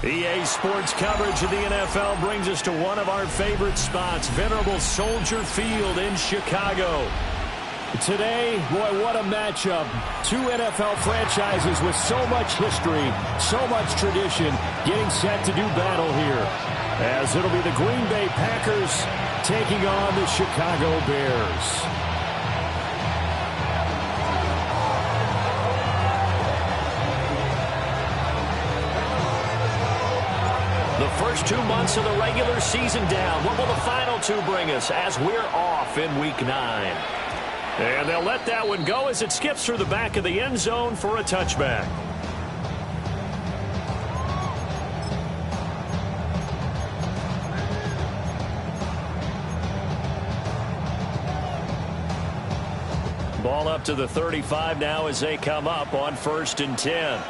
EA Sports coverage of the NFL brings us to one of our favorite spots, venerable Soldier Field in Chicago. Today, boy, what a matchup. Two NFL franchises with so much history, so much tradition, getting set to do battle here. As it'll be the Green Bay Packers taking on the Chicago Bears. The first 2 months of the regular season down. What will the final two bring us as we're off in Week 9? And they'll let that one go as it skips through the back of the end zone for a touchback. Ball up to the 35 now as they come up on 1st and 10.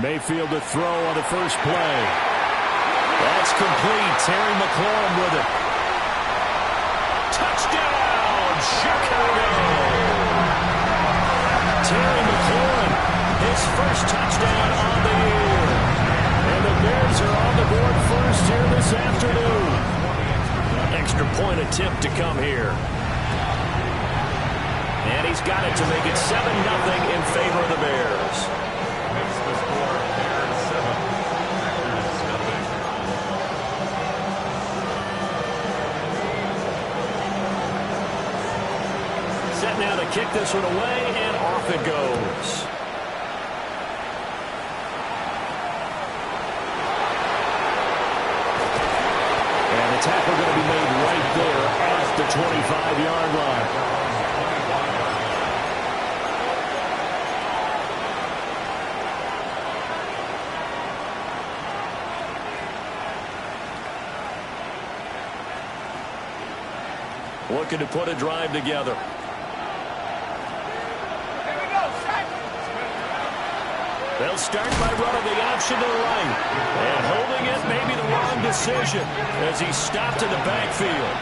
Mayfield to throw on the first play. That's complete. Terry McLaurin with it. Touchdown, Chicago! Terry McLaurin, his first touchdown on the year. And the Bears are on the board first here this afternoon. Extra point attempt to come here. And he's got it to make it 7-0 in favor of the Bears. Set now to kick this one away, and off it goes. And the tackle going to be made right there at the 25-yard line. Looking to put a drive together. They'll start by running the option to the right. And holding it may be the wrong decision as he's stopped in the backfield.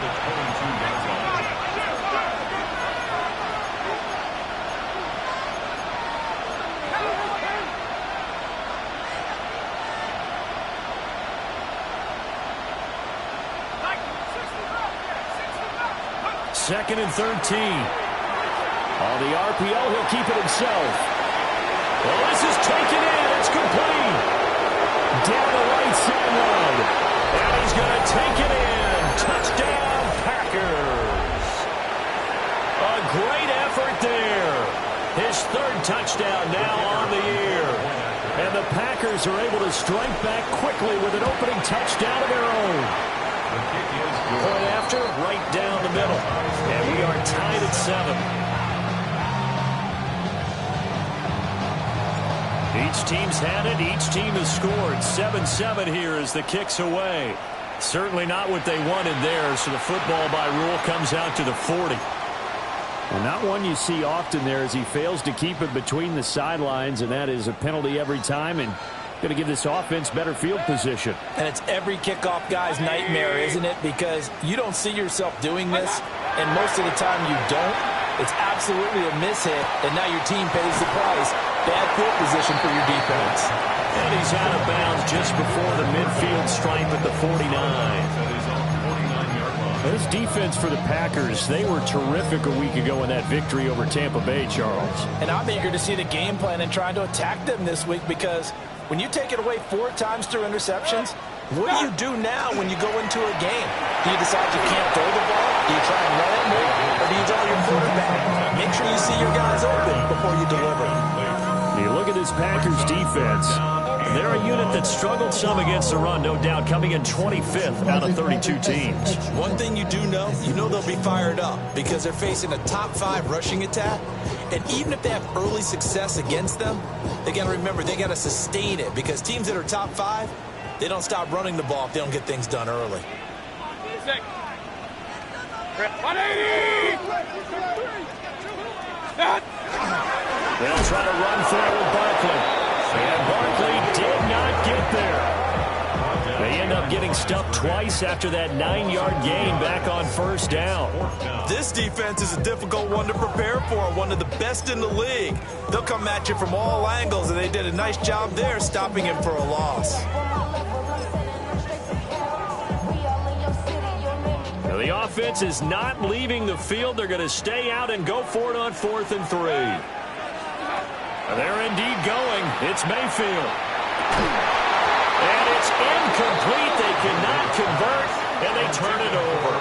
Second and 13. On the RPO, he'll keep it himself. Well, this is taken in. It's complete. Down the right sideline. And he's going to take it in. Touchdown, Packers. A great effort there. His third touchdown now on the year. And the Packers are able to strike back quickly with an opening touchdown of their own. Point after, right down the middle. And we are tied at 7. Each team's had it. Each team has scored. 7-7 here as the kick's away. Certainly not what they wanted there, so the football by rule comes out to the 40. And not one you see often there as he fails to keep it between the sidelines, and that is a penalty every time, and going to give this offense better field position. And it's every kickoff guy's nightmare, isn't it? Because you don't see yourself doing this, and most of the time you don't. It's absolutely a mishit, and now your team pays the price. Bad field position for your defense. And he's out of bounds just before the midfield stripe at the 49. This defense for the Packers, they were terrific a week ago in that victory over Tampa Bay, Charles. And I'm eager to see the game plan and trying to attack them this week, because when you take it away 4 times through interceptions, what do you do now when you go into a game? Do you decide you can't throw the ball? Do you try and run it more? Or do you draw your quarterback? Make sure you see your guys open before you deliver. You look at this Packers defense. They're a unit that struggled some against the run, no doubt, coming in 25th out of 32 teams. One thing you do know, they'll be fired up because they're facing a top 5 rushing attack. And even if they have early success against them, they got to remember they got to sustain it, because teams that are top 5, they don't stop running the ball if they don't get things done early. 180! They'll try to run through with Barkley. And Barkley did not get there. They end up getting stuffed twice after that 9-yard gain back on first down. This defense is a difficult one to prepare for, one of the best in the league. They'll come at you from all angles, and they did a nice job there stopping him for a loss. Now, the offense is not leaving the field. They're going to stay out and go for it on 4th and 3. They're indeed going. It's Mayfield. And it's incomplete. They cannot convert, and they turn it over.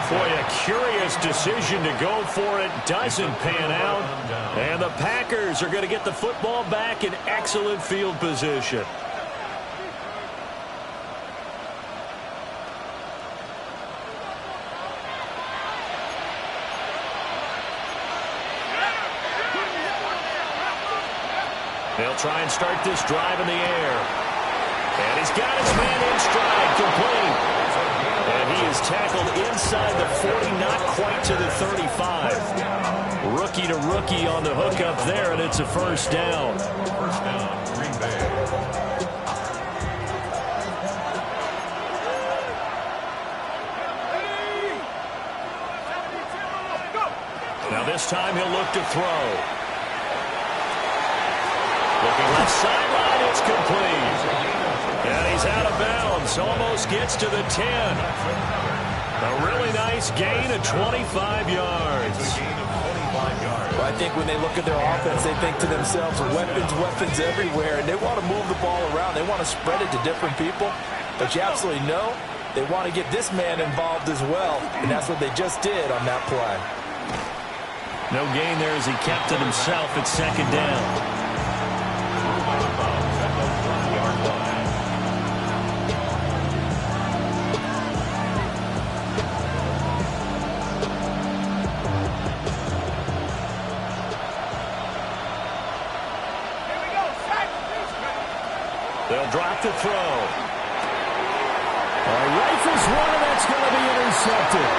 Boy, a curious decision to go for it. Doesn't pan out. And the Packers are going to get the football back in excellent field position. They'll try and start this drive in the air. And he's got his man in stride, complete. And he is tackled inside the 40, not quite to the 35. Rookie to rookie on the hookup there, and it's a first down. First down, Green Bay. Now this time he'll look to throw. Looking left sideline, it's complete. And he's out of bounds, almost gets to the 10. A really nice gain of 25 yards. Well, I think when they look at their offense, they think to themselves, weapons everywhere, and they want to move the ball around. They want to spread it to different people. But you absolutely know they want to get this man involved as well, and that's what they just did on that play. No gain there as he kept it himself at second down. They'll drop to throw. Rifles one, and that's going to be intercepted.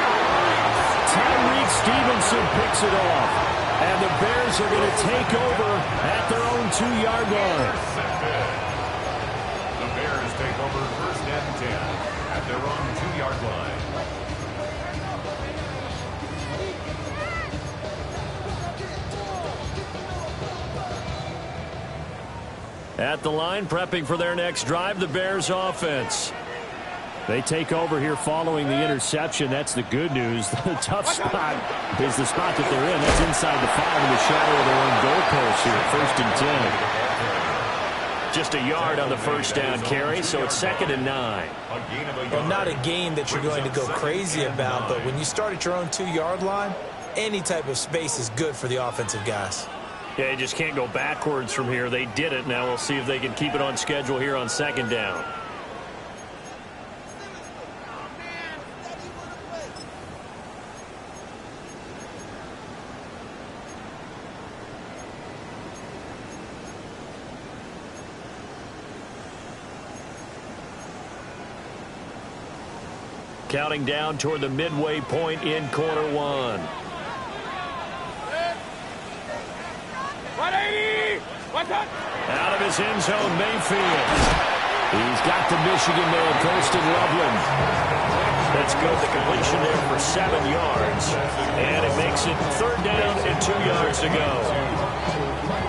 Tyreek Stevenson picks it off. And the Bears are going to take over at their own 2-yard line. The Bears take over first and 10 at their own 2-yard line. At the line, prepping for their next drive, the Bears offense. They take over here following the interception. That's the good news. The tough spot is the spot that they're in. That's inside the 5 in the shadow of their own goalpost here. First and 10. Just a yard on the first down carry, so it's 2nd and 9. Well, not a gain that you're going to go crazy about, but when you start at your own 2-yard line, any type of space is good for the offensive guys. Yeah, you just can't go backwards from here. They did it. Now we'll see if they can keep it on schedule here on 2nd down. Counting down toward the midway point in quarter 1. 180! Out of his end zone, Mayfield. He's got the Michigan man, Kirsten Loveland. That's good. The completion there for 7 yards. And it makes it 3rd down and 2 yards to go.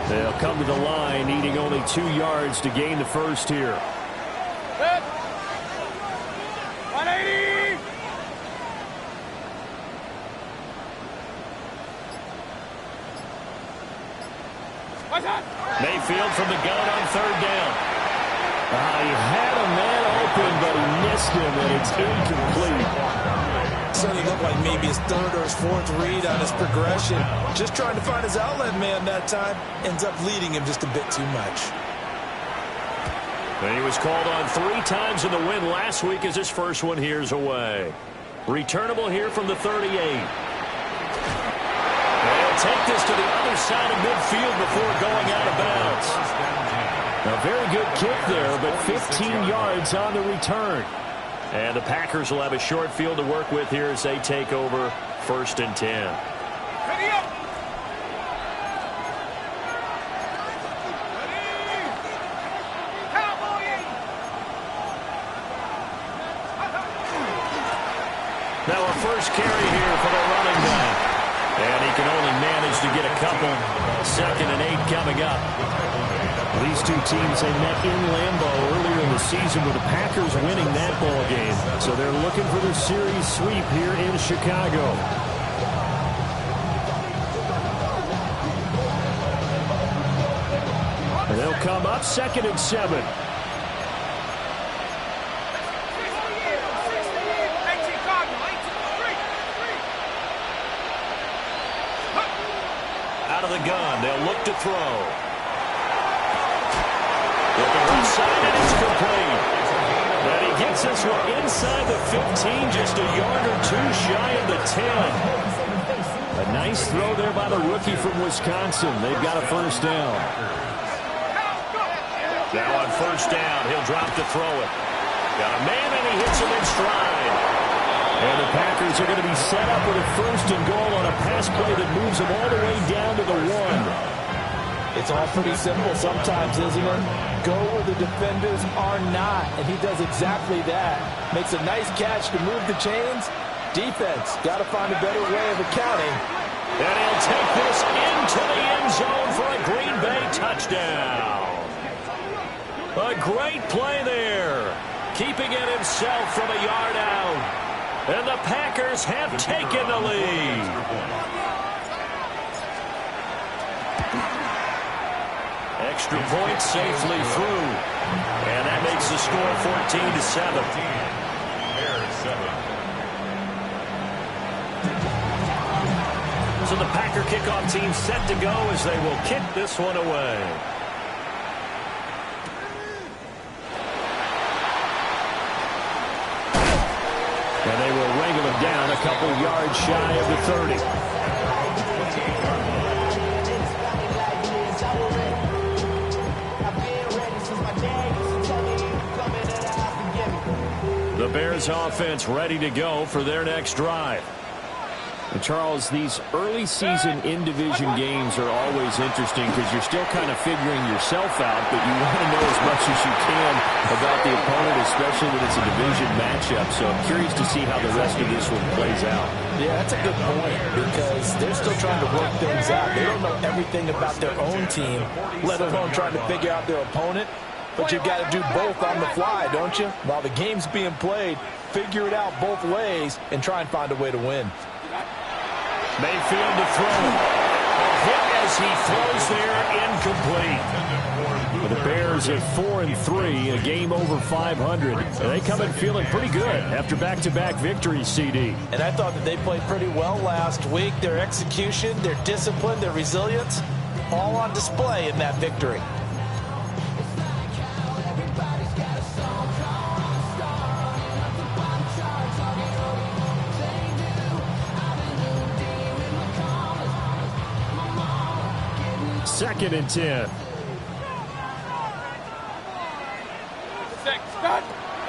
They'll come to the line, needing only 2 yards to gain the first here. 180! Mayfield from the gun on 3rd down. He had a man open, but he missed him, and it's incomplete. Certainly looked like maybe his 3rd or his 4th read on his progression. Just trying to find his outlet man that time. Ends up leading him just a bit too much. And he was called on 3 times in the win last week as his first one here's away. Returnable here from the 38. They'll take this to the other side of midfield before going out of bounds. A very good kick there, but 15 yards on the return. And the Packers will have a short field to work with here as they take over 1st and 10. Ready up! Ready! Cowboy! Now a first carry here for the running back. And he can only manage to get a couple. 2nd and 8 coming up. These two teams, they met in Lambeau earlier in the season with the Packers winning that ball game. So they're looking for the series sweep here in Chicago. And they'll come up 2nd and 7. Out of the gun, they'll look to throw. Looking right side, and it's complete. And he gets this one inside the 15, just a yard or two shy of the 10. A nice throw there by the rookie from Wisconsin. They've got a first down. Now on first down, he'll drop to throw it. Got a man, and he hits him in stride. And the Packers are going to be set up with a first and goal on a pass play that moves them all the way down to the 1. It's all pretty simple sometimes, isn't it? Go where the defenders are not, and he does exactly that. Makes a nice catch to move the chains. Defense, got to find a better way of accounting. And he'll take this into the end zone for a Green Bay touchdown. A great play there. Keeping it himself from a yard out. And the Packers have taken the lead. Extra point safely through. And that makes the score 14-7. So the Packer kickoff team set to go as they will kick this one away. And they will wrangle him down a couple yards shy of the 30. The Bears offense ready to go for their next drive. And Charles, these early season in-division games are always interesting because you're still kind of figuring yourself out, but you want to know as much as you can about the opponent, especially when it's a division matchup. So I'm curious to see how the rest of this one plays out. Yeah, that's a good point because they're still trying to work things out. They don't know everything about their own team, let alone trying to figure out their opponent. But you've got to do both on the fly, don't you? While the game's being played, figure it out both ways and try and find a way to win. Mayfield to throw. A hit as he throws there, incomplete. The Bears at 4-3, a game over 500. They come in feeling pretty good after back-to-back victories, CD. And I thought that they played pretty well last week. Their execution, their discipline, their resilience, all on display in that victory. Second and 10.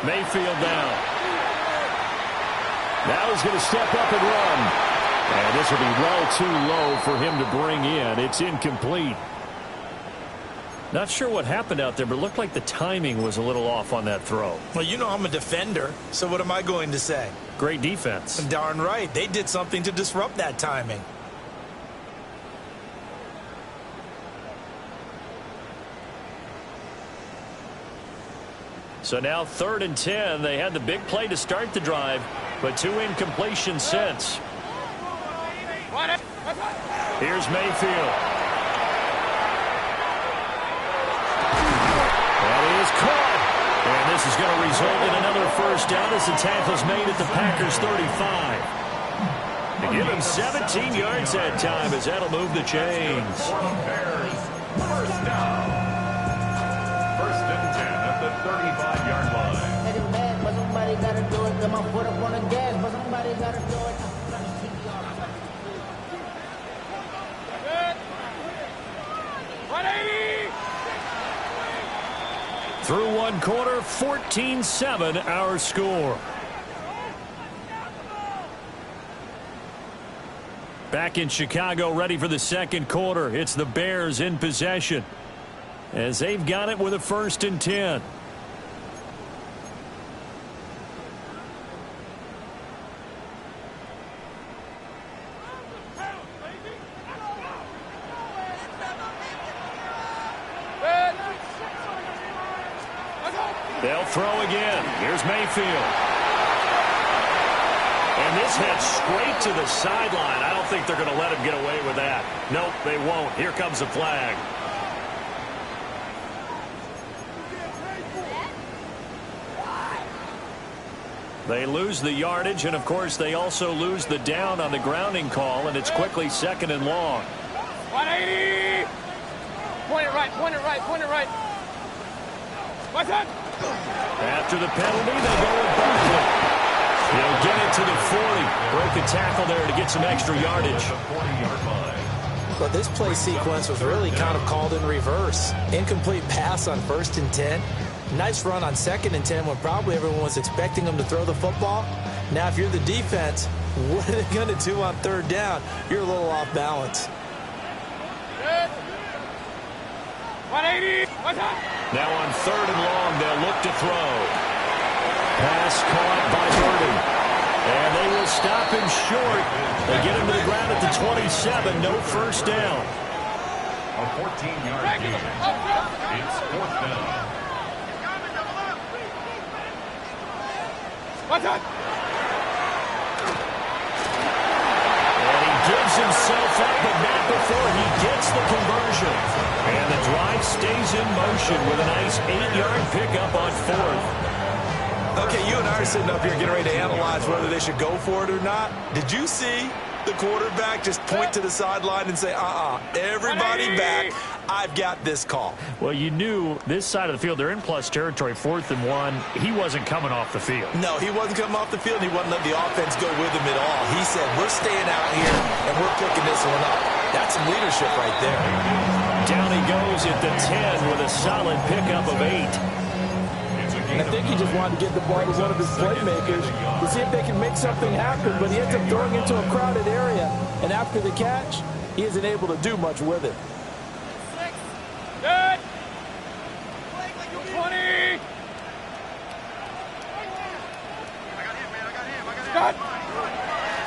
Mayfield down. Now he's going to step up and run. And this will be well too low for him to bring in. It's incomplete. Not sure what happened out there, but it looked like the timing was a little off on that throw. Well, you know I'm a defender, so what am I going to say? Great defense. Darn right. They did something to disrupt that timing. So now 3rd and 10. They had the big play to start the drive, but 2 incompletions since. Here's Mayfield. And he is caught. And this is going to result in another first down as the tackle's made at the Packers' 35. To give him 17 yards that time as that'll move the chains. First down. 35-yard line. But somebody gotta do it. Got my foot up on the gas, but somebody gotta do it. Through one quarter, 14-7 our score. Back in Chicago, ready for the second quarter. It's the Bears in possession as they've got it with a 1st and 10. They'll throw again. Here's Mayfield. And this heads straight to the sideline. I don't think they're going to let him get away with that. Nope, they won't. Here comes the flag. They lose the yardage, and, of course, they also lose the down on the grounding call, and it's quickly 2nd and long. 180! Point it right, point it right, point it right. What's that? After the penalty, they go with Barkley. He'll get it to the 40. Break a tackle there to get some extra yardage. But this play sequence was really kind of called in reverse. Incomplete pass on 1st and 10. Nice run on 2nd and 10 when probably everyone was expecting them to throw the football. Now, if you're the defense, what are they going to do on 3rd down? You're a little off balance. 180! What's that? Now on 3rd and long, they'll look to throw. Pass caught by Burden. And they will stop him short. They get him to the ground at the 27. No first down. A 14-yard gain. It's 4th down. What's that? And he gives himself up, but not before he gets the conversion. And the drive stays in motion with a nice 8-yard pickup on 4th. Okay, you and I are sitting up here getting ready to analyze whether they should go for it or not. Did you see the quarterback just point to the sideline and say, everybody back, I've got this call? Well, you knew this side of the field, they're in plus territory, 4th and 1. He wasn't coming off the field. No, he wasn't coming off the field. He wasn't letting the offense go with him at all. He said, we're staying out here, and we're picking this one up. That's some leadership right there. Down he goes at the 10 with a solid pickup of 8. And I think he just wanted to get the ball to one of his playmakers to see if they can make something happen, but he ends up throwing into a crowded area. And after the catch, he isn't able to do much with it. Good! 20! Scott!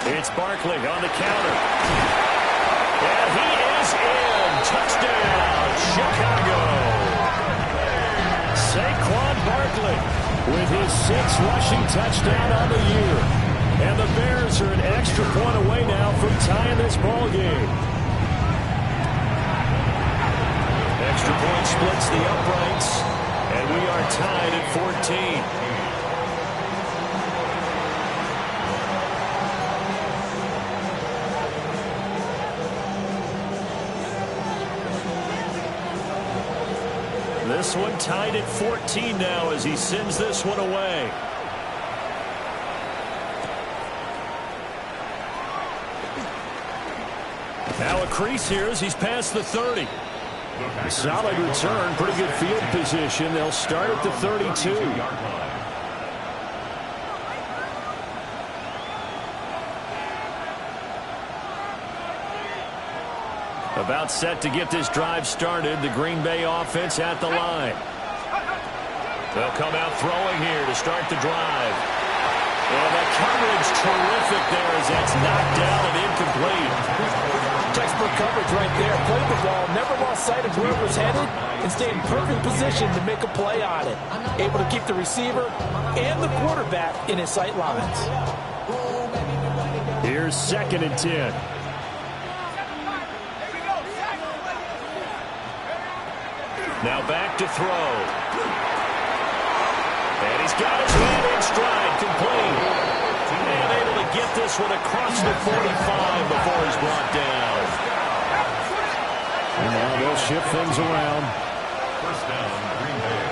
It's Barkley on the counter. And he is in. Touchdown, Chicago. Saquon Barkley with his 6th rushing touchdown on the year. And the Bears are an extra point away now from tying this ball game. Extra point splits the uprights, and we are tied at 14. This one tied at 14 now as he sends this one away. Now a crease here as he's past the 30. Solid return, pretty good field position. They'll start at the 32. About set to get this drive started. The Green Bay offense at the line. They'll come out throwing here to start the drive. And the coverage terrific there as that's knocked down and incomplete. Textbook coverage right there. Played the ball, never lost sight of where it was headed, and stayed in perfect position to make a play on it. Able to keep the receiver and the quarterback in his sight lines. Here's 2nd and 10. Now back to throw. And he's got his man in stride, complete. And able to get this one across the 45 before he's brought down. And now they'll shift things around. First down, Green Bay.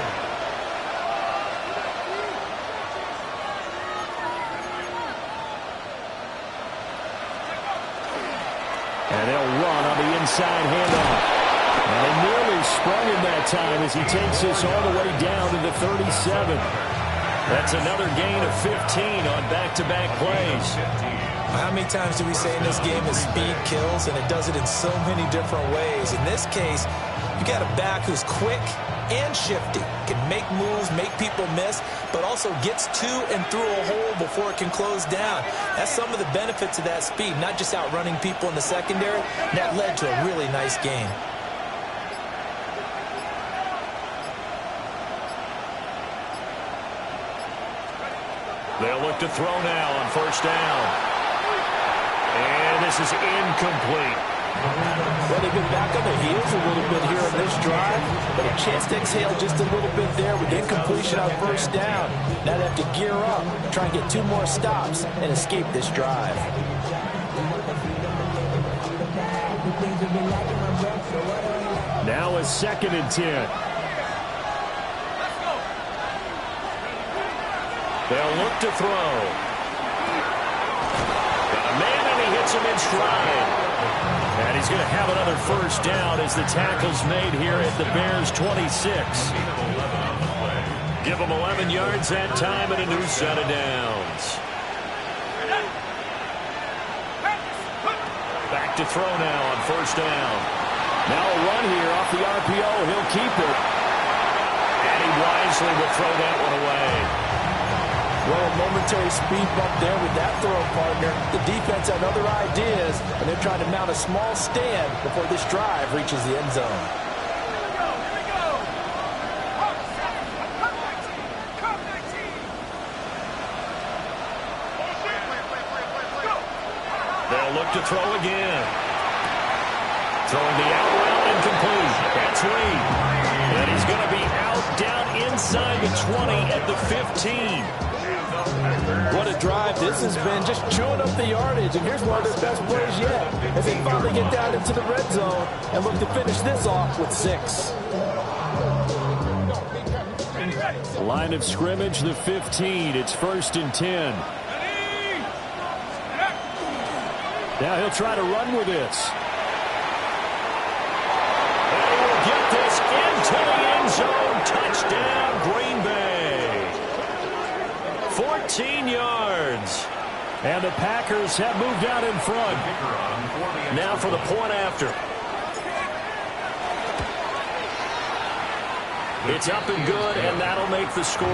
And they'll run on the inside handoff. And they nearly sprung him that time as he takes this all the way down to the 37. That's another gain of 15 on back-to-back plays. How many times do we say in this game that speed kills, and it does it in so many different ways? In this case, you got a back who's quick and shifty, can make moves, make people miss, but also gets to and through a hole before it can close down. That's some of the benefits of that speed, not just outrunning people in the secondary. That led to a really nice game. look to throw now on first down. And this is incomplete. Well, they've been back on their heels a little bit here on this drive, but a chance to exhale just a little bit there with incompletion on first down. Now they have to gear up, try and get 2 more stops, and escape this drive. Now a 2nd and 10. They'll look to throw. Got a man, and he hits him in stride. And he's going to have another first down as the tackle's made here at the Bears' 26. Give him 11 yards that time and a new set of downs. Back to throw now on first down. Now a run here off the RPO. He'll keep it. And he wisely will throw that one away. Well, a momentary speed bump there with that throw partner. The defense had other ideas, and they're trying to mount a small stand before this drive reaches the end zone. They'll look to throw again. Throwing the out route incomplete. That's Reed. And he's going to be out down inside the 20 at the 15. What a drive this has been, just chewing up the yardage, and here's one of their best plays yet as they finally get down into the red zone and look to finish this off with 6. Line of scrimmage, the 15. It's 1st and 10. Now he'll try to run with this. And he will get this into the end zone. Touchdown, Green Bay. 14 yards. And the Packers have moved out in front. Now for the point after. It's up and good, and that'll make the score 21-14.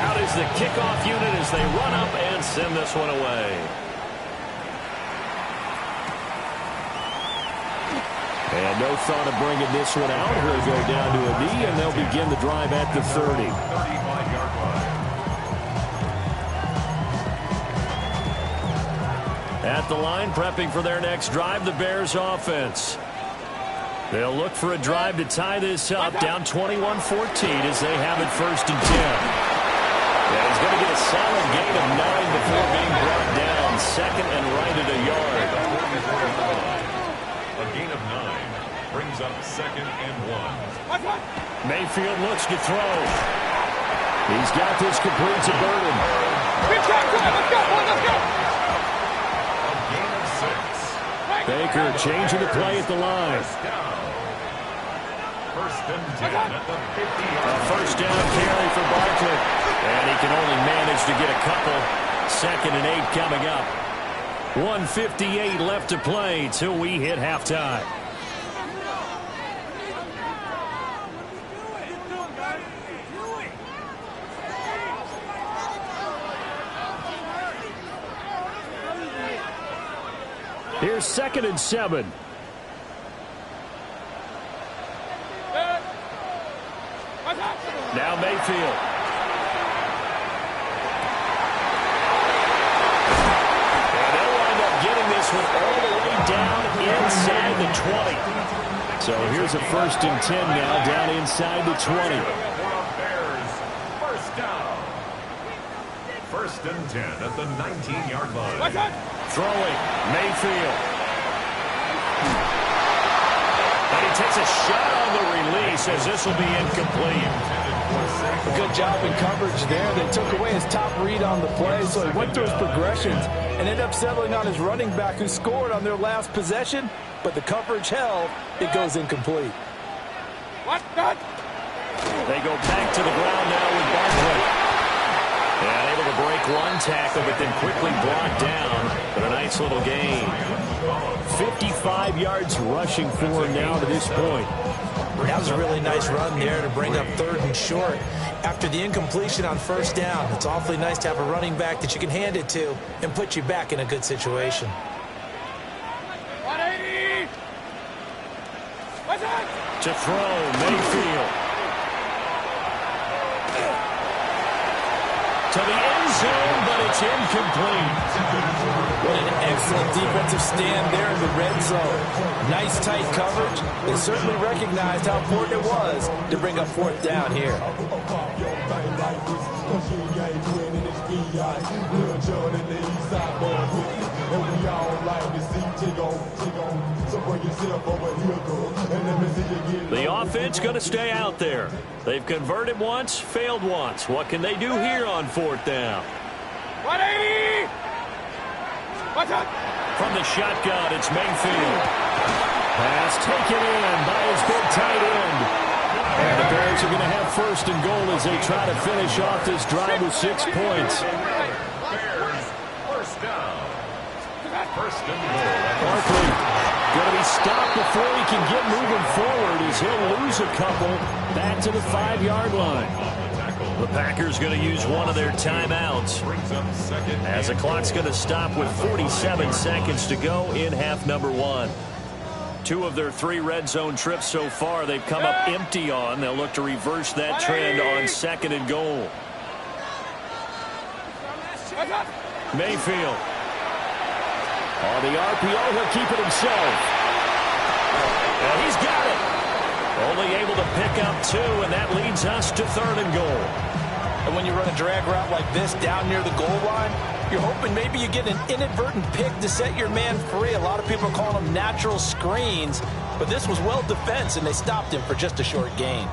Out is the kickoff unit as they run up and send this one away. And no thought of bringing this one out. He'll go down to a knee, and they'll begin the drive at the 30. 35-yard line. At the line, prepping for their next drive, the Bears offense. They'll look for a drive to tie this up, down 21-14 as they have it 1st and 10. And he's going to get a solid gain of 9 before being brought down. 2nd and right at a yard. A gain of 9 brings up 2nd and 1. Mayfield looks to throw. He's got this complete to Burden. Let's go. A gain of 6. Baker changing the play at the line. First and 10 at the 50-yard A first down carry for Barkley. And he can only manage to get a couple. 2nd and 8 coming up. 1:58 left to play till we hit halftime. Here's 2nd and 7. Now Mayfield. And they'll wind up getting this one all the way down inside the 20. So here's a 1st and 10 now down inside the 20. Bears. First down. 1st and 10 at the 19-yard line. Throwing, Mayfield. And he takes a shot on the release as this will be incomplete. A good job in coverage there. They took away his top read on the play, so he went through his progressions and ended up settling on his running back who scored on their last possession, but the coverage held. It goes incomplete. They go back to the ground now with Barkley. And able to break one tackle, but then quickly brought down. But a nice little gain. 55 yards rushing for him now to this point. That was a really nice run there to bring up 3rd and short. After the incompletion on first down, it's awfully nice to have a running back that you can hand it to and put you back in a good situation. 180! To throw, Mayfield. To the end zone, but it's incomplete. What an excellent defensive stand there in the red zone. Nice tight coverage. They certainly recognized how important it was to bring up fourth down here. The offense going to stay out there. They've converted once, failed once. What can they do here on fourth down? 180! Watch out! From the shotgun, it's Mayfield. Pass taken in by his big tight end. And the Bears are going to have first and goal as they try to finish off this drive with 6 points. Bears, first down. First and goal. Barkley going to be stopped before he can get moving forward as he'll lose a couple back to the 5-yard line. The Packers going to use one of their timeouts as the clock's going to stop with 47 seconds to go in half number 1. 2 of their 3 red zone trips so far they've come up empty on. They'll look to reverse that trend on second and goal. Mayfield. On the RPO, he'll keep it himself. And he's got it. Only able to pick up 2, and that leads us to third and goal. And when you run a drag route like this down near the goal line, you're hoping maybe you get an inadvertent pick to set your man free. A lot of people are calling them natural screens, but this was well defense, and they stopped him for just a short gain.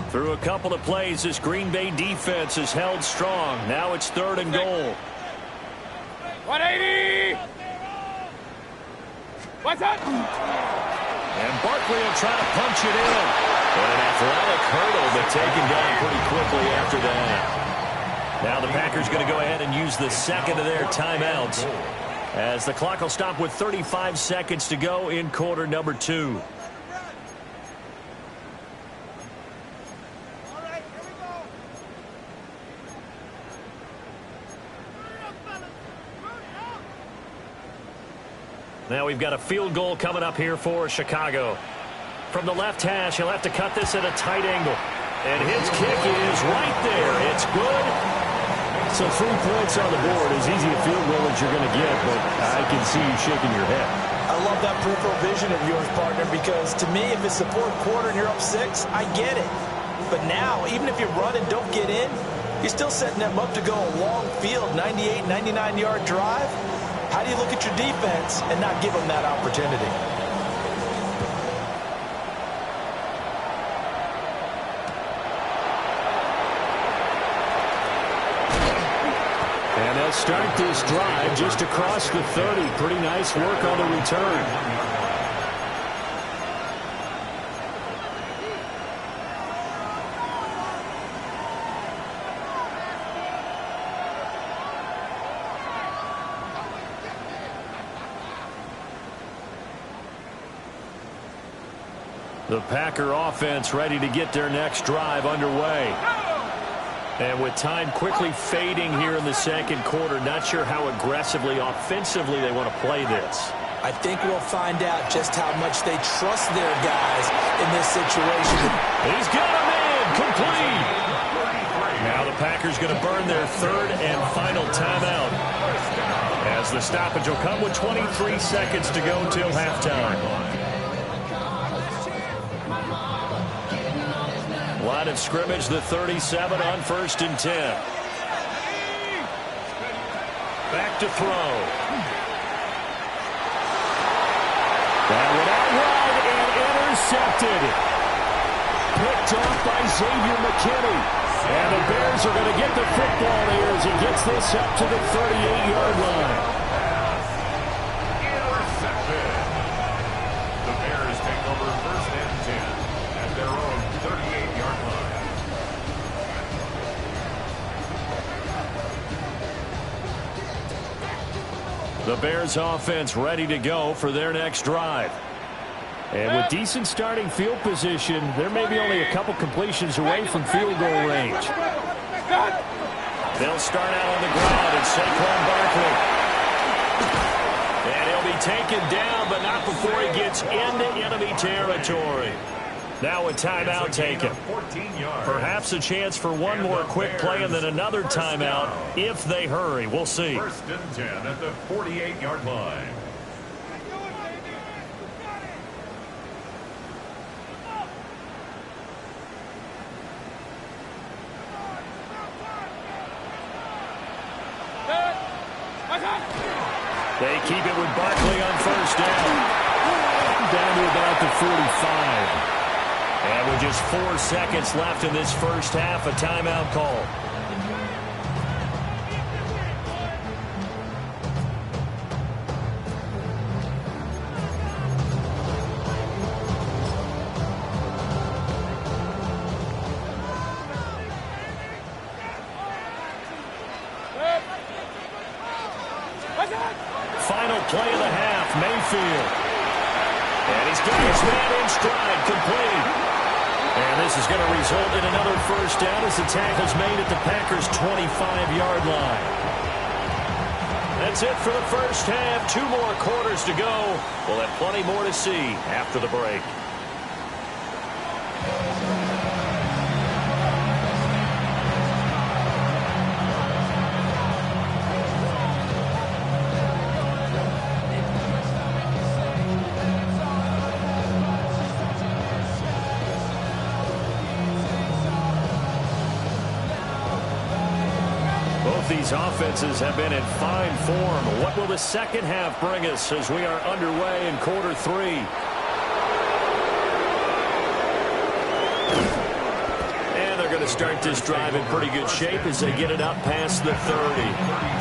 Through a couple of plays, this Green Bay defense is held strong. Now it's third and goal. 180! What's up? And Barkley will try to punch it in. And an athletic hurdle, but taken down pretty quickly after that. Now the Packers going to go ahead and use the second of their timeouts as the clock will stop with 35 seconds to go in quarter number 2. Now we've got a field goal coming up here for Chicago. From the left hash, he'll have to cut this at a tight angle. And his kick is right there. It's good. So 3 points on the board. As easy a field goal as you're going to get, but I can see you shaking your head. I love that peripheral vision of yours, partner, because to me, if it's the fourth quarter and you're up 6, I get it. But now, even if you run and don't get in, you're still setting them up to go a long field, 98, 99-yard drive. How do you look at your defense and not give them that opportunity? And they'll start this drive just across the 30. Pretty nice work on the return. The Packer offense ready to get their next drive underway. And with time quickly fading here in the second quarter, not sure how aggressively, offensively they want to play this. I think we'll find out just how much they trust their guys in this situation. He's got him in, complete. Now the Packers going to burn their third and final timeout, as the stoppage will come with 23 seconds to go till halftime. Line of scrimmage, the 37 on 1st and 10. Back to throw. That one out wide and intercepted. Picked off by Xavier McKinney. And the Bears are going to get the football here as he gets this up to the 38-yard line. Intercepted. The Bears take over 1st and 10 at their own 38-yard line. The Bears offense ready to go for their next drive. And with decent starting field position, there may be only a couple completions away from field goal range. They'll start out on the ground, and Saquon Barkley. And he'll be taken down, but not before he gets into enemy territory. Now a timeout taken. Perhaps a chance for one more quick play and then another timeout if they hurry. We'll see. First and 10 at the 48-yard line. They keep it with Barkley on first down. Down to about the 45. And with just 4 seconds left in this first half, a timeout call. Final play of the half, Mayfield. And he's got his man in stride, complete. And this is going to result in another first down as the tackle's made at the Packers' 25-yard line. That's it for the first half. 2 more quarters to go. We'll have plenty more to see after the break. These offenses have been in fine form. What will the second half bring us as we are underway in quarter 3? And they're going to start this drive in pretty good shape as they get it up past the 30.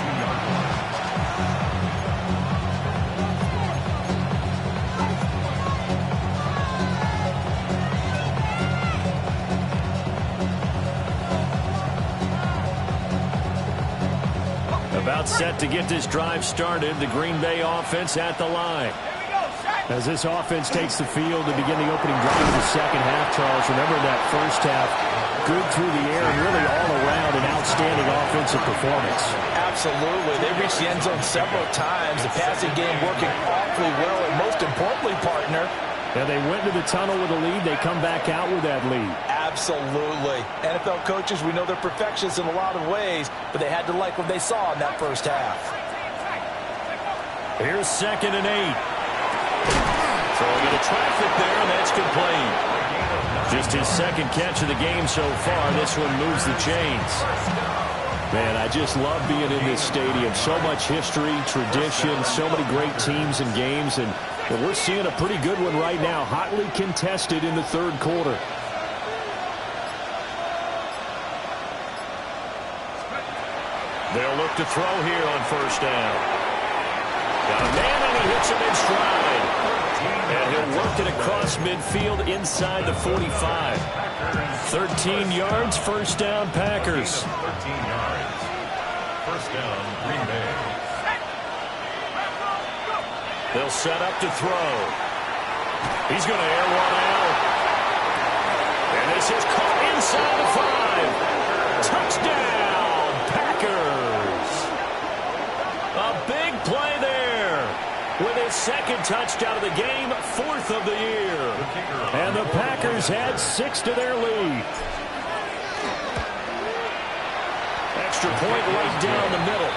About set to get this drive started. The Green Bay offense at the line. As this offense takes the field to begin the opening drive of the second half, Charles, remember that first half, good through the air and really all around an outstanding offensive performance. Absolutely. They reached the end zone several times. The passing game working awfully well, and most importantly, partner. And they went to the tunnel with a lead. They come back out with that lead. Absolutely. NFL coaches, we know they're perfectionists in a lot of ways, but they had to like what they saw in that first half. Here's 2nd and 8. Throwing into traffic there, and that's complete. Just his second catch of the game so far. This one moves the chains. Man, I just love being in this stadium. So much history, tradition, so many great teams and games, and we're seeing a pretty good one right now, hotly contested in the third quarter. They'll look to throw here on first down. Got a man, and he hits him in stride. And he'll work it across midfield inside the 45. 13 yards, first down, Packers. 13 yards. First down, Green Bay. They'll set up to throw. He's going to air one out. And this is caught inside the 5. Touchdown, Packers. A big play there. With his second touchdown of the game, 4th of the year. And the Packers add 6 to their lead. Extra point right down the middle.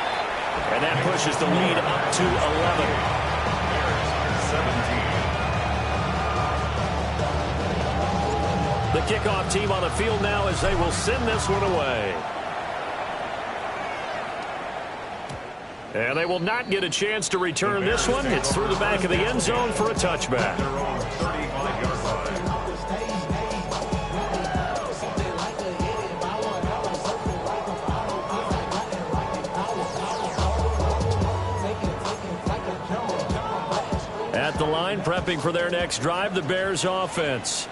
And that pushes the lead up to 11. 17. The kickoff team on the field now as they will send this one away. And they will not get a chance to return this one. It's through the back of the end zone for a touchback. At the line, prepping for their next drive, the Bears offense.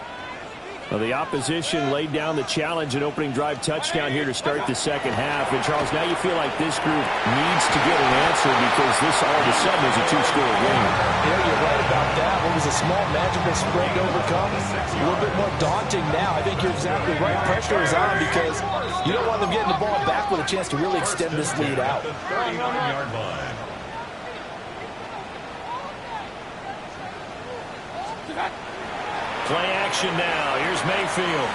Well, the opposition laid down the challenge and opening drive touchdown here to start the second half. And, Charles, now you feel like this group needs to get an answer because this all of a sudden is a 2-score game. Yeah, you're right about that. What was a small, magical spread to overcome? A little bit more daunting now. I think you're exactly right. Pressure is on because you don't want them getting the ball back with a chance to really extend this lead out. 39-yard line. Play action now. Here's Mayfield.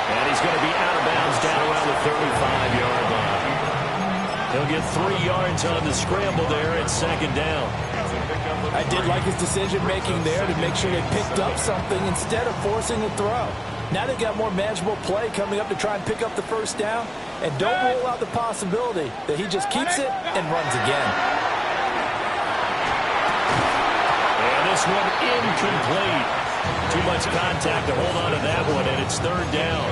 And he's going to be out of bounds down around the 35-yard line. He'll get 3 yards on the scramble there at second down. I did like his decision-making there to make sure they picked up something instead of forcing a throw. Now they've got more manageable play coming up to try and pick up the first down. And don't rule out the possibility that he just keeps it and runs again. And this one incomplete. Too much contact to hold on to that one, and it's third down.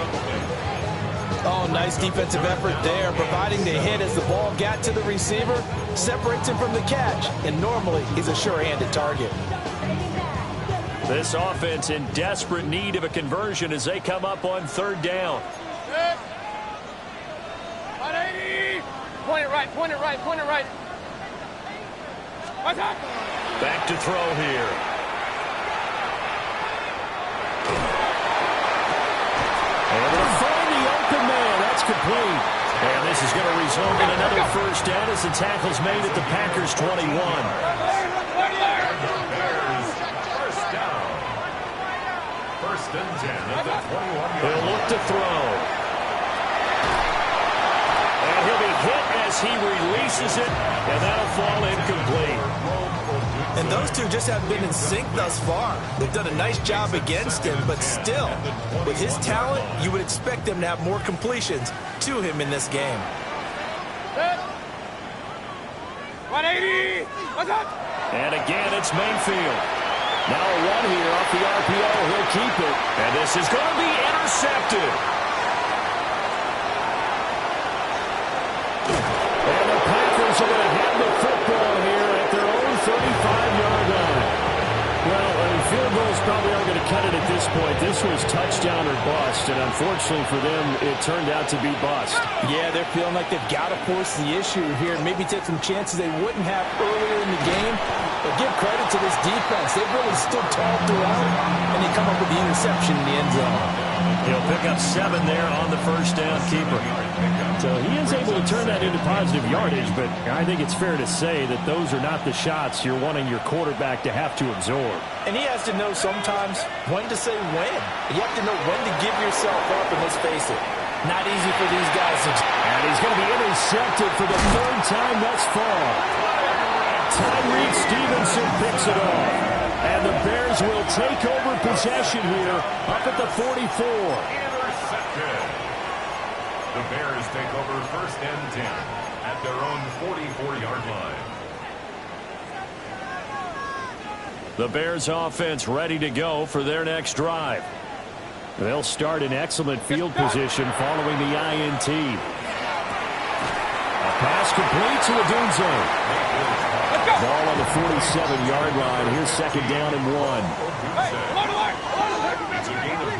Oh, nice defensive effort there, providing the hit as the ball got to the receiver, separates him from the catch, and normally is a sure-handed target. This offense in desperate need of a conversion as they come up on third down. 180. Point it right, point it right, point it right. Back to throw here. And they'll find the open man. That's complete. And this is going to result in another first down as the tackle's made at the Packers' 21. First and 10 at the 21-yard line. He'll look to throw. And he'll be hit as he releases it, and that'll fall incomplete. And those two just haven't been in sync thus far. They've done a nice job against him, but still, with his talent, you would expect them to have more completions to him in this game. 180. And again, it's Mayfield. Now a run here off the RPO. He'll keep it. And this is going to be intercepted. And the Packers are going to have the football here at their own 35-yard line. Well, field goals probably aren't going to cut it at this point. This was touchdown or bust, and unfortunately for them, it turned out to be bust. Yeah, they're feeling like they've got to force the issue here, maybe take some chances they wouldn't have earlier in the game. But give credit to this defense. They've really stood tall throughout, and they come up with the interception in the end zone. He'll pick up 7 there on the first down keeper. So he is able to turn that into positive yardage, but I think it's fair to say that those are not the shots you're wanting your quarterback to have to absorb. And he has to know sometimes when to say when. You have to know when to give yourself up, and let's face it, not easy for these guys. And he's going to be intercepted for the third time thus far. Tyreek Stevenson picks it off. And the Bears will take over possession here up at the 44. Intercepted. The Bears take over first and 10 at their own 44-yard line. The Bears offense ready to go for their next drive. They'll start in excellent field position following the INT. A pass complete to Odunze. Ball on the 47-yard line. Here's second down and 1. It's a gain of 9.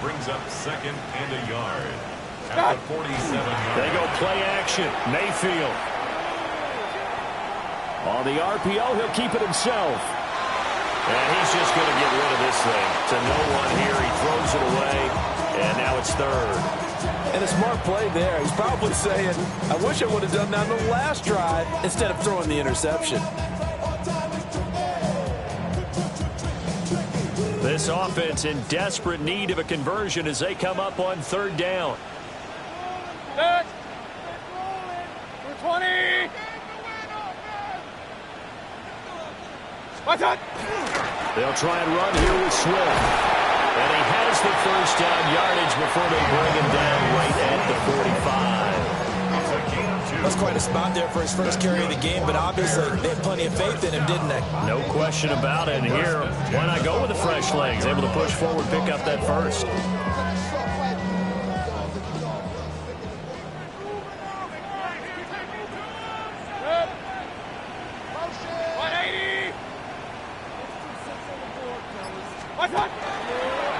Brings up second and a yard at the 47-yard. They go play action. Mayfield. On the RPO, he'll keep it himself. And he's just going to get rid of this thing. To no one here. He throws it away. And now it's third. And a smart play there. He's probably saying, I wish I would have done that on the last drive instead of throwing the interception. This offense in desperate need of a conversion as they come up on third down. 220. They'll try and run here with Swift. And he has the first down yardage before they bring him down right at the 45. That's quite a spot there for his first carry of the game, but obviously they had plenty of faith in him, didn't they? No question about it. And here, why not go with the fresh legs? Able to push forward, pick up that first.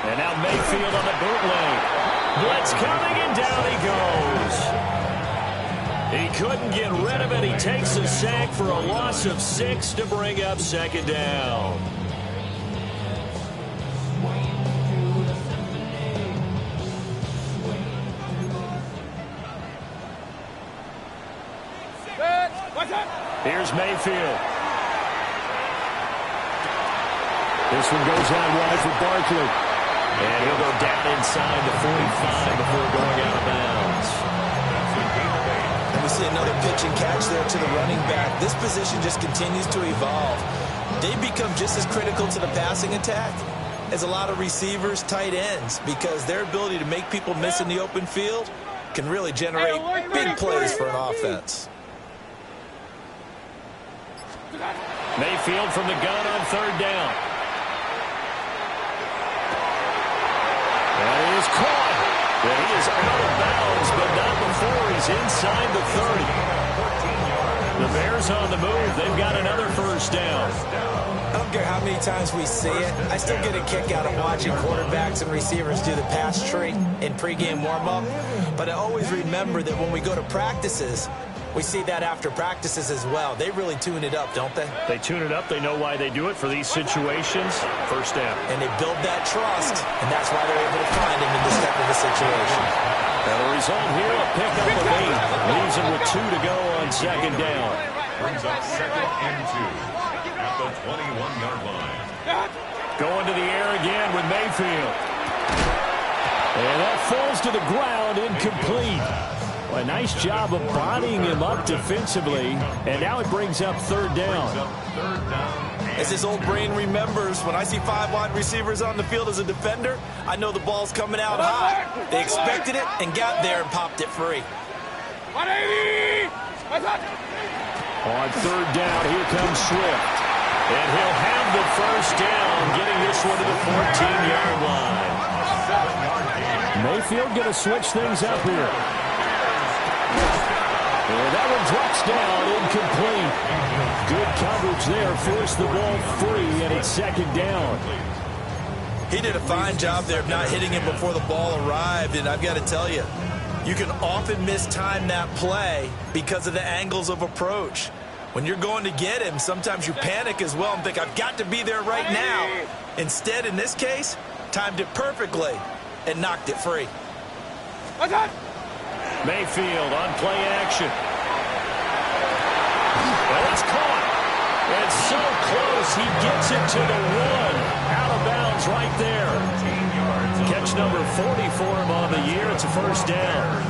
And now Mayfield on the bootleg. Blitz coming, and down he goes. He couldn't get rid of it. He takes a sack for a loss of 6 to bring up second down. Here's Mayfield. This one goes out wide for Barkley. And he'll go down inside the 45 before going out of bounds. And we see another pitch and catch there to the running back. This position just continues to evolve. They become just as critical to the passing attack as a lot of receivers, tight ends, because their ability to make people miss in the open field can really generate big plays for an offense. Mayfield from the gun on third down. That is caught. And he is out of bounds, but not before he's inside the 30. The Bears on the move. They've got another first down. I don't care how many times we see it. I still get a kick out of watching quarterbacks and receivers do the pass tree in pregame warm-up. But I always remember that when we go to practices, we see that after practices as well. They really tune it up, don't they? They tune it up. They know why they do it for these situations. First down. And they build that trust, and that's why they're able to find him in this type of a situation. And the result here, a pickup of 8. Leaves him with 2 to go on second down. Brings up 2nd and 2 at the 21-yard line. Going to the air again with Mayfield. And that falls to the ground, incomplete. Well, a nice job of bodying him up defensively, and now it brings up third down. As his old brain remembers, when I see 5 wide receivers on the field as a defender, I know the ball's coming out high. They expected it and got there and popped it free. 180! On third down, here comes Swift. And he'll have the first down, getting this one to the 14-yard line. Mayfield going to switch things up here. And that one drops down, incomplete. Good coverage there, forced the ball free, and it's second down. He did a fine job there of not hitting him before the ball arrived, and I've got to tell you, you can often mistime that play because of the angles of approach. When you're going to get him, sometimes you panic as well and think, I've got to be there right now. Instead, in this case, timed it perfectly and knocked it free. Mayfield on play action. Well, it's caught. And so close, he gets it to the 1. Out of bounds right there. Catch number 40 for him on the year. It's a first down.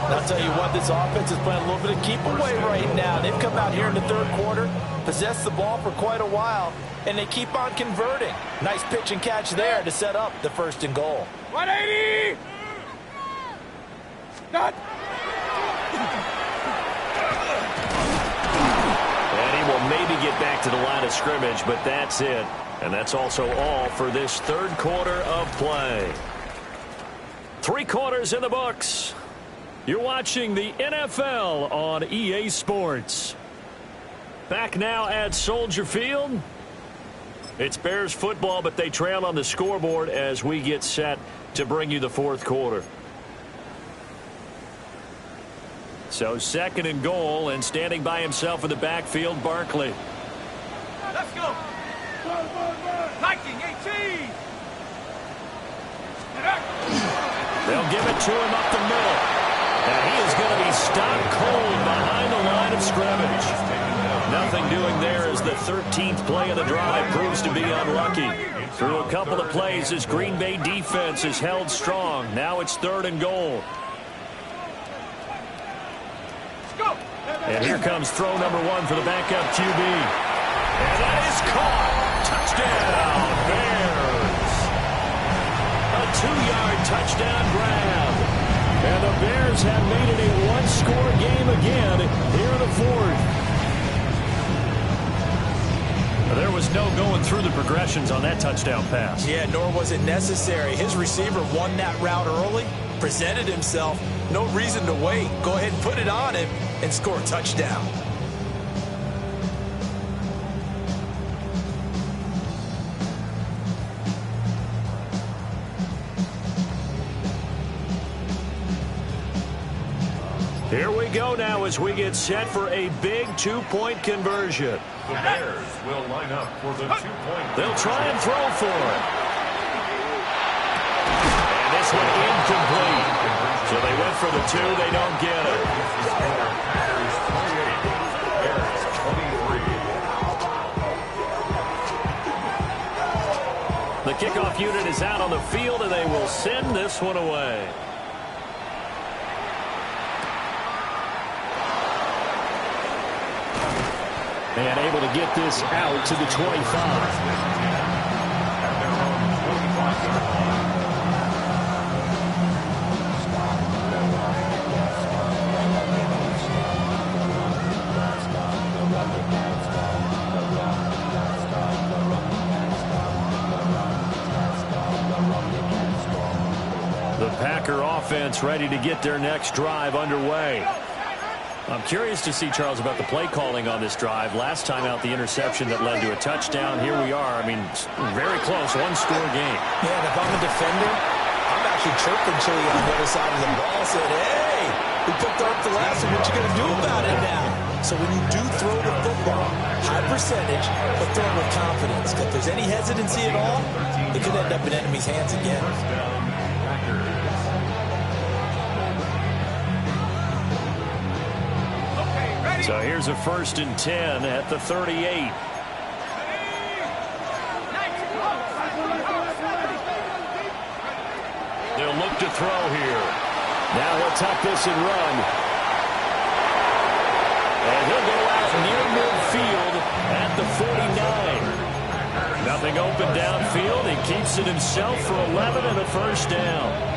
And I'll tell you what, this offense is playing a little bit of keep away right now. They've come out here in the third quarter, possessed the ball for quite a while, and they keep on converting. Nice pitch and catch there to set up the first and goal. 180! Not. And he will maybe get back to the line of scrimmage, but that's it. And that's also all for this third quarter of play. 3 quarters in the books. You're watching the NFL on EA Sports. Back now at Soldier Field. It's Bears football, but they trail on the scoreboard as we get set to bring you the fourth quarter. So second and goal, and standing by himself in the backfield, Barkley. Let's go. Liking 18. They'll give it to him up the middle. And he is going to be stopped cold behind the line of scrimmage. Nothing doing there as the 13th play of the drive proves to be unlucky. Through a couple of plays, this Green Bay defense is held strong. Now it's third and goal. And here comes throw number 1 for the backup QB. And that is caught. Touchdown, Bears. A 2-yard touchdown grab. And the Bears have made it a one-score game again here in the fourth. There was no going through the progressions on that touchdown pass. Yeah, nor was it necessary. His receiver won that route early, presented himself. No reason to wait. Go ahead and put it on him and score a touchdown. Here we go now as we get set for a big 2-point conversion. The Bears will line up for the 2-point. They'll try and throw for it. And this one incomplete. So they went for the 2. They don't get it. Bears 28, Bears 23. kickoff unit is out on the field, and they will send this one away. And able to get this out to the 25. The Packer offense ready to get their next drive underway. I'm curious to see, Charles, about the play calling on this drive. Last time out, the interception that led to a touchdown. Here we are. I mean, very close, one-score game. Yeah, and if I'm a defender, I'm actually chirping Chili on the other side of the ball. Said, hey, we picked up the last one. What you going to do about it now? So when you do throw the football, high percentage, but throw it with confidence. If there's any hesitancy at all, it could end up in enemy's hands again. So here's a 1st and 10 at the 38. They'll look to throw here. Now he'll tuck this and run. And he'll go out near midfield at the 49. Nothing open downfield. He keeps it himself for 11 and a 1st down.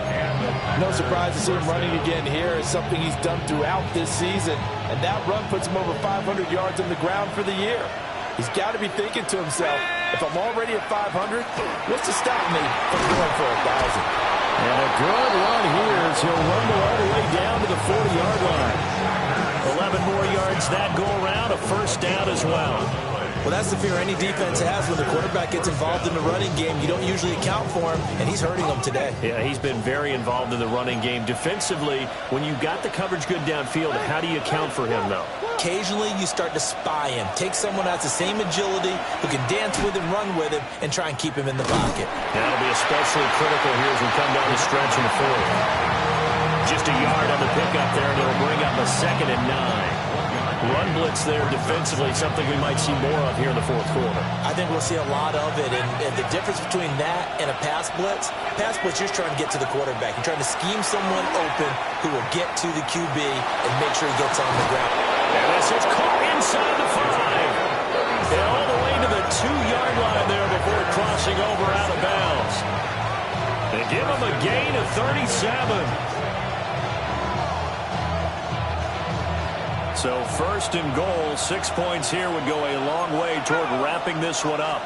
No surprise to see him running again here. It's something he's done throughout this season. And that run puts him over 500 yards on the ground for the year. He's got to be thinking to himself, if I'm already at 500, what's to stop me from going for 1,000? And a good run here as he'll rumble all the way down to the 40-yard line. 11 more yards that go around, a 1st down as well. Well, that's the fear any defense has when the quarterback gets involved in the running game. You don't usually account for him, and he's hurting them today. Yeah, he's been very involved in the running game. Defensively, when you've got the coverage good downfield, how do you account for him, though? Occasionally, you start to spy him. Take someone who has the same agility, who can dance with him, run with him, and try and keep him in the pocket. That'll be especially critical here as we come down the stretch in the 4th. Just a yard on the pickup there, and it'll bring up a 2nd and 9. Run blitz there defensively, something we might see more of here in the 4th quarter. I think we'll see a lot of it, and the difference between that and a pass blitz, you're just trying to get to the quarterback. You're trying to scheme someone open who will get to the QB and make sure he gets on the ground. And this is caught inside the 5. And all the way to the 2-yard line there before crossing over out of bounds. They give him a gain of 37. So 1st and goal, 6 points here would go a long way toward wrapping this one up.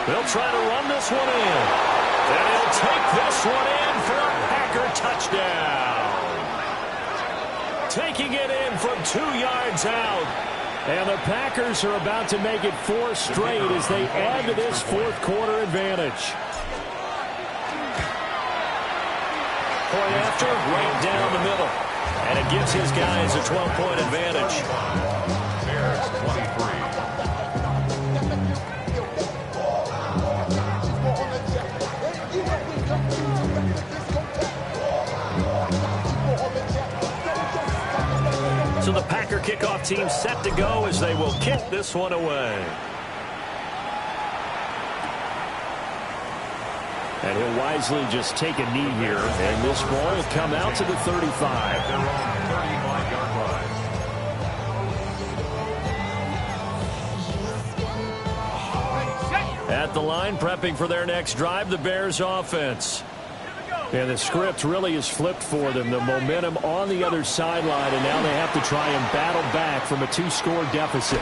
They'll try to run this one in. And he'll take this one in for a Packer touchdown. Taking it in from 2 yards out. And the Packers are about to make it 4 straight as they add to this 4th quarter advantage. Point after, right down the middle. And it gives his guys a 12-point advantage. Bears 23. So the Packer kickoff team set to go as they will kick this one away. And he'll wisely just take a knee here, and this ball will come out to the 35. Their own 35-yard line. At the line, prepping for their next drive, the Bears offense. And the script really is flipped for them. The momentum on the other sideline, and now they have to try and battle back from a 2-score deficit.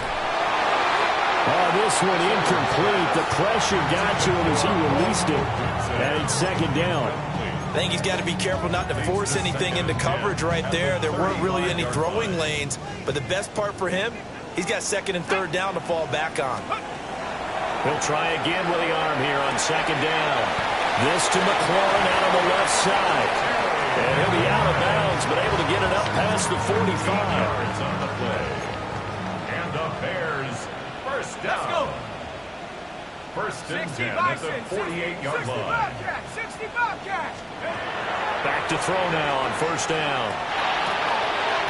Oh, this one incomplete. The pressure got to him as he released it. And it's 2nd down. I think he's got to be careful not to force anything into coverage right there. There weren't really any throwing lanes. But the best part for him, he's got 2nd and 3rd down to fall back on. He'll try again with the arm here on 2nd down. This to McLaurin out on the left side. And he'll be out of bounds, but able to get it up past the 45. Yards on the play. And the Bears, 1st down. 1st and 10 at the 48-yard line. 60 Bobcat. Back to throw now on 1st down.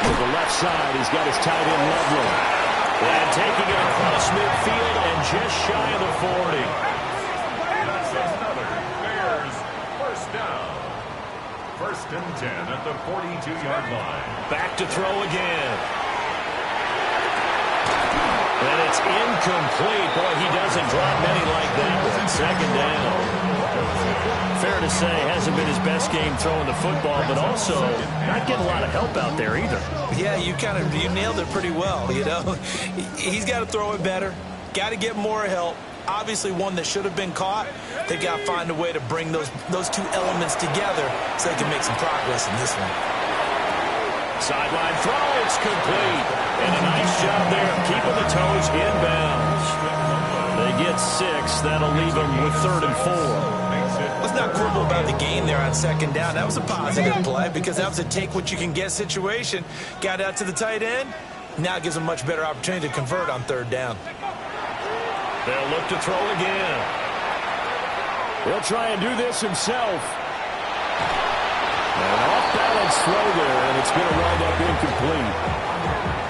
To the left side, he's got his tight end Loveland. And taking it across midfield and just shy of the 40. First and 10 at the 42-yard line. Back to throw again. And it's incomplete. Boy, he doesn't drop many like that one. Second down. Fair to say, hasn't been his best game throwing the football, but also not getting a lot of help out there either. Yeah, you nailed it pretty well, you know. He's got to throw it better. Got to get more help. Obviously one that should have been caught. They got to find a way to bring those two elements together so they can make some progress in this one. Sideline throw, it's complete. And a nice job there of keeping the toes inbounds. They get 6. That'll leave them with 3rd and 4. Let's not quibble about the gain there on second down. That was a positive play because that was a take-what-you-can-get situation. Got out to the tight end. Now it gives them a much better opportunity to convert on 3rd down. They'll look to throw again. He'll try and do this himself. An off-balance throw there, and it's going to wind up incomplete.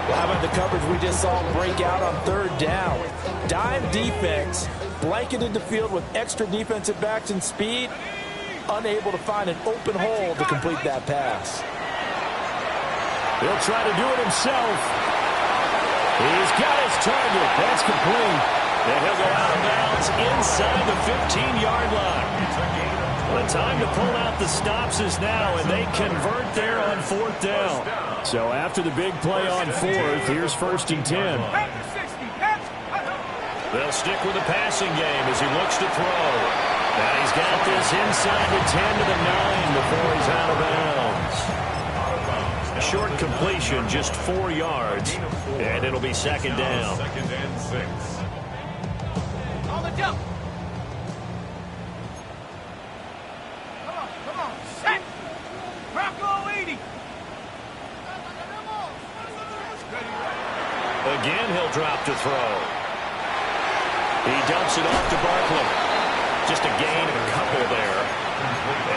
Well, how about the coverage we just saw break out on 3rd down? Dime defense, blanketed the field with extra defensive backs and speed, unable to find an open hole to complete that pass. He'll try to do it himself. He's got his target. That's complete. And he'll go out of bounds inside the 15-yard line. The time to pull out the stops is now, and they convert there on 4th down. So after the big play on 4th, here's 1st and 10. They'll stick with the passing game as he looks to throw. Now he's got this inside the 10 to the 9 before he's out of bounds. A short completion, just 4 yards, and it'll be 2nd down. 2nd and 6. On the jump. Come on. Set. Bronco 80. Again, he'll drop to throw. He dumps it off to Barkley. Just a gain of a couple there.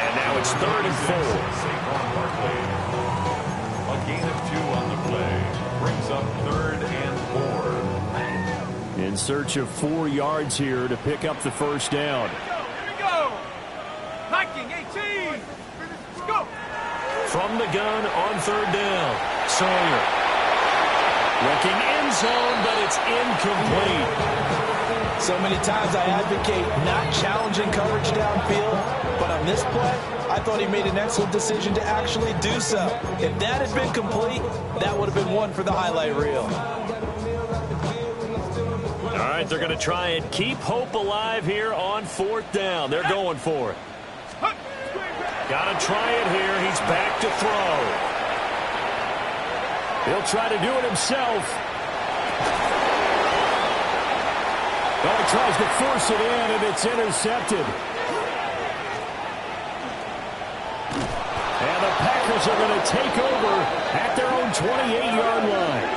And now it's 3rd and 4. Saquon Barkley. A gain of 2 on the play. Brings up 3rd and 4. In search of 4 yards here to pick up the 1st down. Here we go. Viking 18. Let's go. From the gun on 3rd down. Sawyer. Looking end zone, but it's incomplete. So many times I advocate not challenging coverage downfield, but on this play, I thought he made an excellent decision to actually do so. If that had been complete, that would have been one for the highlight reel. All right, they're going to try and keep hope alive here on 4th down. They're going for it. Got to try it here. He's back to throw. He'll try to do it himself. Well, he tries to force it in, and it's intercepted. And the Packers are going to take over at their own 28-yard line.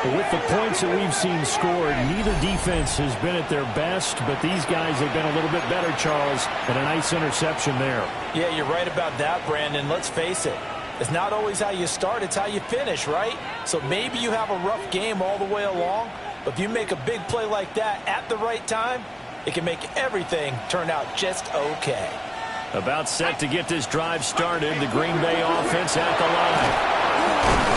With the points that we've seen scored, neither defense has been at their best, but these guys have been a little bit better, Charles, and a nice interception there. Yeah, you're right about that, Brandon. Let's face it. It's not always how you start, it's how you finish, right? So maybe you have a rough game all the way along, but if you make a big play like that at the right time, it can make everything turn out just okay. About set to get this drive started, the Green Bay offense at the line.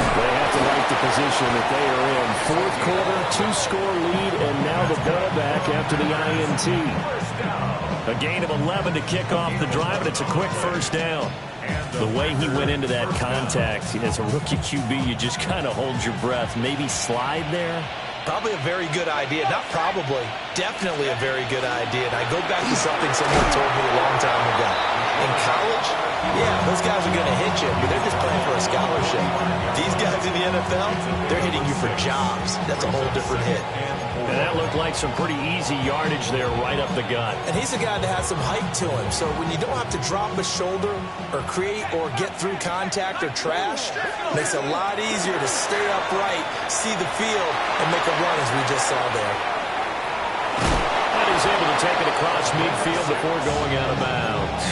They have to like the position that they are in. 4th quarter, 2-score lead, and now the ball back after the INT. A gain of 11 to kick off the drive, and it's a quick 1st down. The way he went into that contact, as a rookie QB, you just kind of hold your breath. Maybe slide there? Probably a very good idea. Not probably. Definitely a very good idea. And I go back to something someone told me a long time ago. In college, yeah, those guys are going to hit you, but they're just playing for a scholarship. These guys in the NFL, they're hitting you for jobs. That's a whole different hit. And that looked like some pretty easy yardage there right up the gut. And he's a guy that has some height to him. So when you don't have to drop a shoulder or create or get through contact or trash, it makes it a lot easier to stay upright, see the field, and make a run as we just saw there. And he's able to take it across midfield before going out of bounds.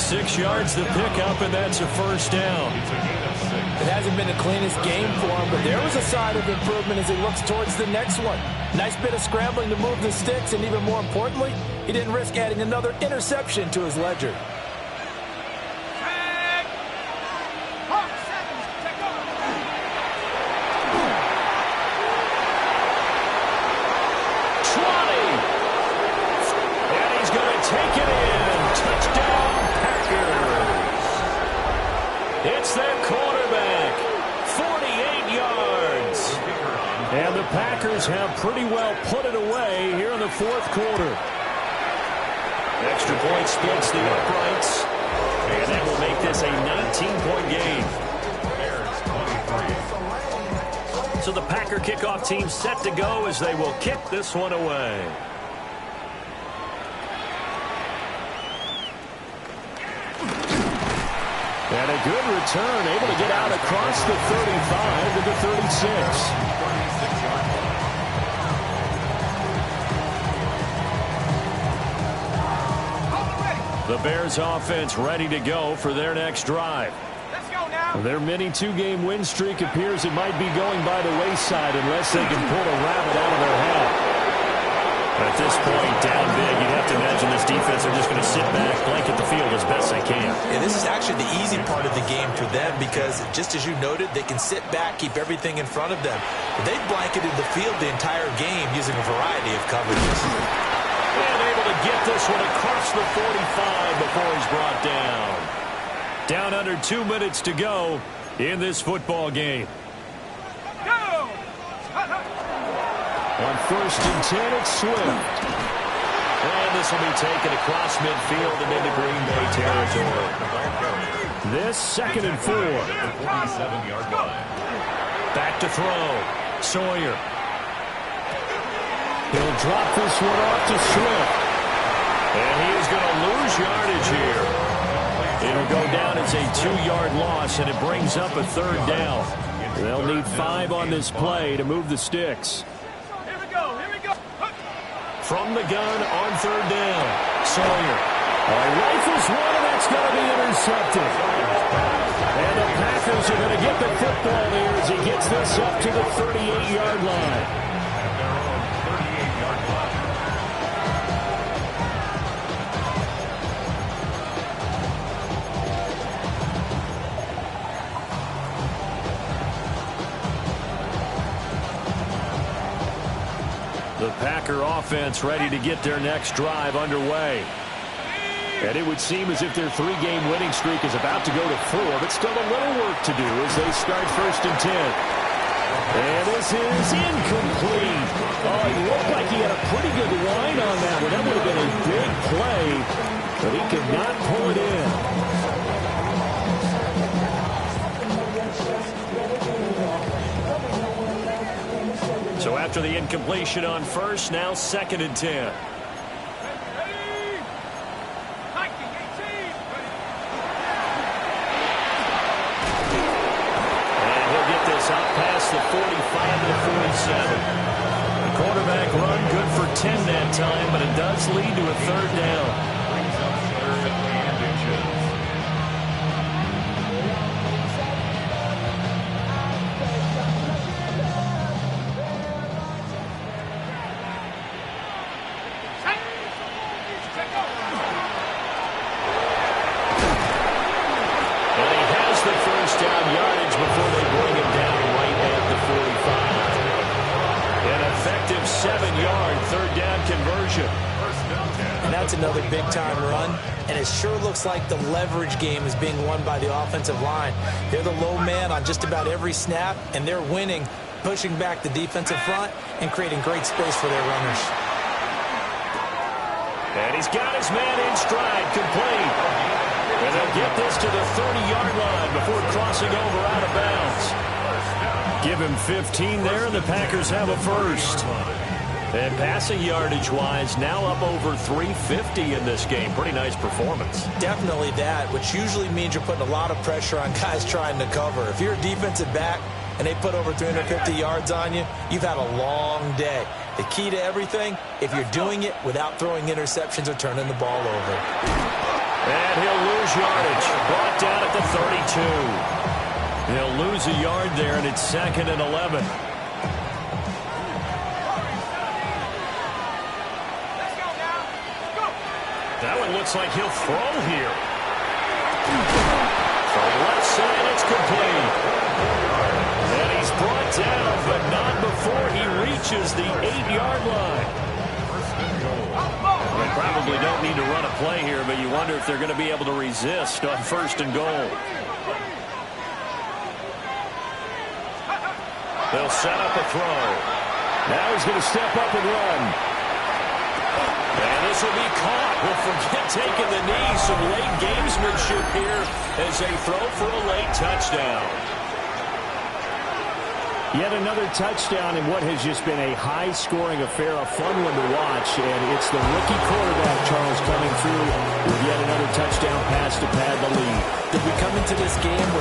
6 yards to pick up, and that's a 1st down. It hasn't been the cleanest game for him, but there was a sign of improvement as he looks towards the next one. Nice bit of scrambling to move the sticks, and even more importantly, he didn't risk adding another interception to his ledger. Packers have pretty well put it away here in the fourth quarter. Extra point splits the uprights, and that will make this a 19-point game. So the Packer kickoff team set to go as they will kick this one away. And a good return, able to get out across the 35 to the 36. The Bears offense ready to go for their next drive. Let's go now. Their mini two-game win streak appears it might be going by the wayside unless they can pull a rabbit out of their hat. At this point, down big, you'd have to imagine this defense are just going to sit back, blanket the field as best they can. And this is actually the easy part of the game for them because, just as you noted, they can sit back, keep everything in front of them. But they've blanketed the field the entire game using a variety of coverages. And able to get this one across the 45 before he's brought down. Down under 2 minutes to go in this football game. Go! On 1st and 10, it's Swift. And this will be taken across midfield and into Green Bay territory. This 2nd and 4. 27-yard line. Back to throw. Sawyer. He'll drop this one off to Swift. And he is going to lose yardage here. It'll go down as a 2-yard loss, and it brings up a 3rd down. They'll need 5 on this play to move the sticks. Here we go. From the gun on 3rd down. Sawyer. Rifles one, and that's going to be intercepted. And the Packers are going to get the football there as he gets this up to the 38-yard line. The Packer offense ready to get their next drive underway. And it would seem as if their 3-game winning streak is about to go to 4, but still a little work to do as they start 1st and 10. And this is incomplete. Oh, he looked like he had a pretty good line on that one. That would have been a big play, but he could not pull it in. So after the incompletion on 1st, now 2nd and 10. And he'll get this up past the 45 to the 47. The quarterback run good for 10 that time, but it does lead to a 3rd down. Another big-time run, and it sure looks like the leverage game is being won by the offensive line. They're the low man on just about every snap, and they're winning, pushing back the defensive front and creating great space for their runners. And he's got his man in stride, complete. And they'll get this to the 30-yard line before crossing over out of bounds. Give him 15 there, and the Packers have a 1st. And passing yardage-wise, now up over 350 in this game. Pretty nice performance. Definitely that, which usually means you're putting a lot of pressure on guys trying to cover. If you're a defensive back and they put over 350 yards on you, you've had a long day. The key to everything, if you're doing it without throwing interceptions or turning the ball over. And he'll lose yardage. Brought down at the 32. He'll lose a yard there, and it's 2nd and 11. That one looks like he'll throw here. From left side, it's complete. And he's brought down, but not before he reaches the 8-yard line. They probably don't need to run a play here, but you wonder if they're going to be able to resist on 1st and goal. They'll set up a throw. Now he's going to step up and run. And this will be caught. Well, forget taking the knee. Some late gamesmanship here as they throw for a late touchdown. Yet another touchdown in what has just been a high-scoring affair, a fun one to watch. And it's the rookie quarterback, Charles, coming through with yet another touchdown pass to pad the lead. Did we come into this game